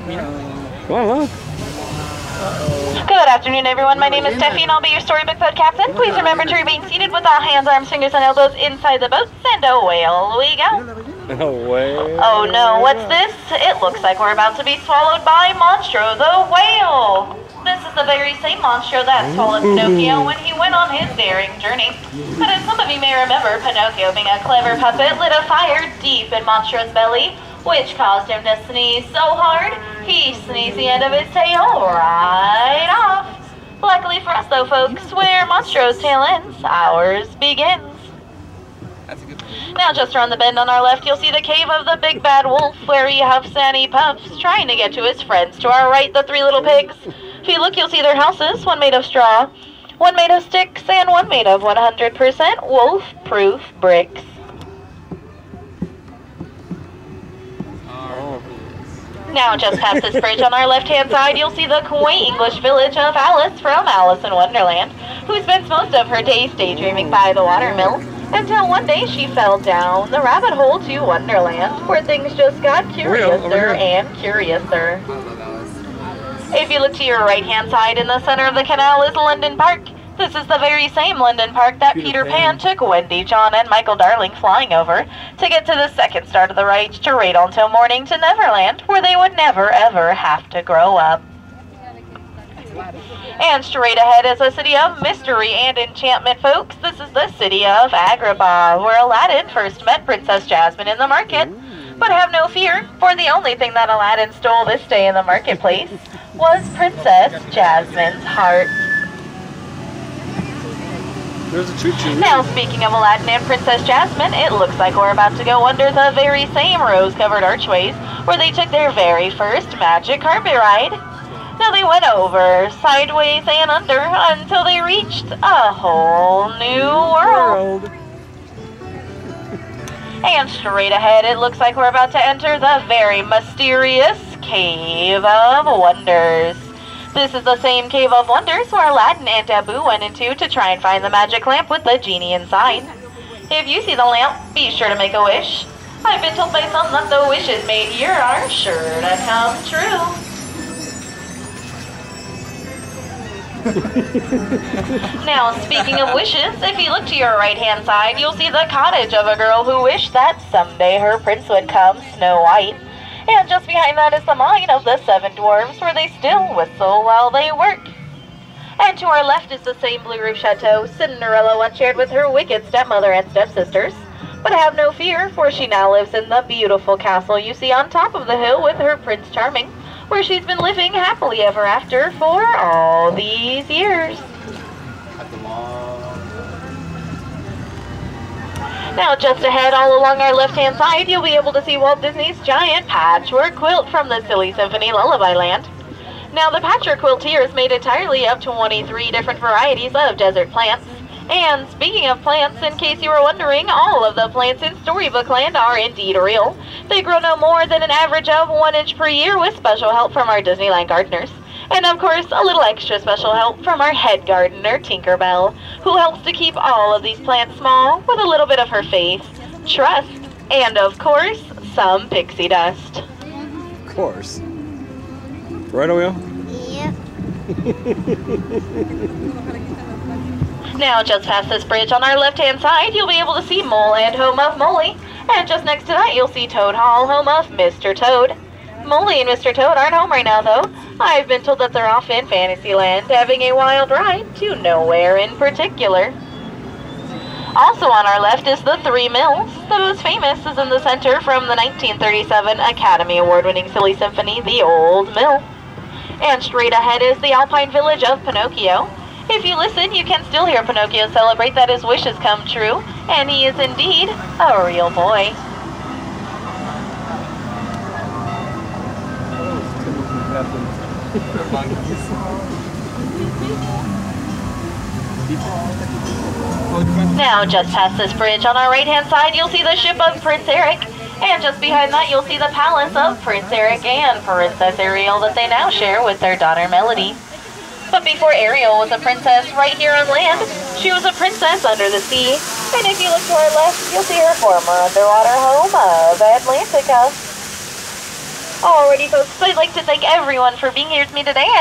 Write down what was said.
Come on, look. Good afternoon, everyone. My name is Steffi, and I'll be your storybook boat captain. Please remember to remain seated with all hands, arms, fingers, and elbows inside the boat, and away we go. Away. Oh no, what's this? It looks like we're about to be swallowed by Monstro the whale. This is the very same Monstro that swallowed Pinocchio when he went on his daring journey. But as some of you may remember, Pinocchio, being a clever puppet, lit a fire deep in Monstro's belly, which caused him to sneeze so hard, he sneezed the end of his tail right off. Luckily for us though, folks, where Monstro's tail ends, ours begins. That's a good one. Now just around the bend on our left, you'll see the cave of the big bad wolf, where he huffs and he puffs, trying to get to his friends. To our right, the three little pigs. If you look, you'll see their houses, one made of straw, one made of sticks, and one made of 100% wolf-proof bricks. Now, just past this bridge on our left-hand side, you'll see the quaint English village of Alice from Alice in Wonderland, who spends most of her days daydreaming by the watermill, until one day she fell down the rabbit hole to Wonderland, where things just got curiouser and curiouser. I love Alice. If you look to your right-hand side, in the center of the canal is London Park. This is the very same London Park that Peter Pan took Wendy, John, and Michael Darling flying over to get to the second star to the right to Radel until morning to Neverland, where they would never ever have to grow up. And straight ahead is a city of mystery and enchantment, folks. This is the city of Agrabah, where Aladdin first met Princess Jasmine in the market. But have no fear, for the only thing that Aladdin stole this day in the marketplace was Princess Jasmine's heart. There's a choo-choo. Now, speaking of Aladdin and Princess Jasmine, it looks like we're about to go under the very same rose-covered archways where they took their very first magic carpet ride. Now they went over, sideways, and under until they reached a whole new world. And straight ahead, it looks like we're about to enter the very mysterious Cave of Wonders. This is the same Cave of Wonders where Aladdin and Abu went into to try and find the magic lamp with the genie inside. If you see the lamp, be sure to make a wish. I've been told by some that the wishes made here are sure to come true. Now, speaking of wishes, if you look to your right-hand side, you'll see the cottage of a girl who wished that someday her prince would come, Snow White. And just behind that is the mine of the 7 dwarves, where they still whistle while they work. And to our left is the same blue roof chateau Cinderella once shared with her wicked stepmother and stepsisters. But have no fear, for she now lives in the beautiful castle you see on top of the hill with her Prince Charming, where she's been living happily ever after for all these years. Now, just ahead, all along our left-hand side, you'll be able to see Walt Disney's giant patchwork quilt from the Silly Symphony Lullaby Land. Now, the patchwork quilt here is made entirely of 23 different varieties of desert plants. And speaking of plants, in case you were wondering, all of the plants in Storybook Land are indeed real. They grow no more than an average of 1 inch per year with special help from our Disneyland gardeners. And of course, a little extra special help from our head gardener, Tinkerbell, who helps to keep all of these plants small with a little bit of her faith, trust, and of course, some pixie dust. Of course. Right, Will? Yep. Now, just past this bridge on our left-hand side, you'll be able to see Mole and home of Moley. And just next to that, you'll see Toad Hall, home of Mr. Toad. Moley and Mr. Toad aren't home right now, though. I've been told that they're off in Fantasyland, having a wild ride to nowhere in particular. Also on our left is the 3 Mills. The most famous is in the center from the 1937 Academy Award-winning Silly Symphony, The Old Mill. And straight ahead is the Alpine Village of Pinocchio. If you listen, you can still hear Pinocchio celebrate that his wishes come true, and he is indeed a real boy. Now, just past this bridge on our right-hand side, you'll see the ship of Prince Eric. And just behind that, you'll see the palace of Prince Eric and Princess Ariel that they now share with their daughter Melody. But before Ariel was a princess right here on land, she was a princess under the sea. And if you look to our left, you'll see her former underwater home of Atlantica. Alrighty folks, I'd like to thank everyone for being here with me today.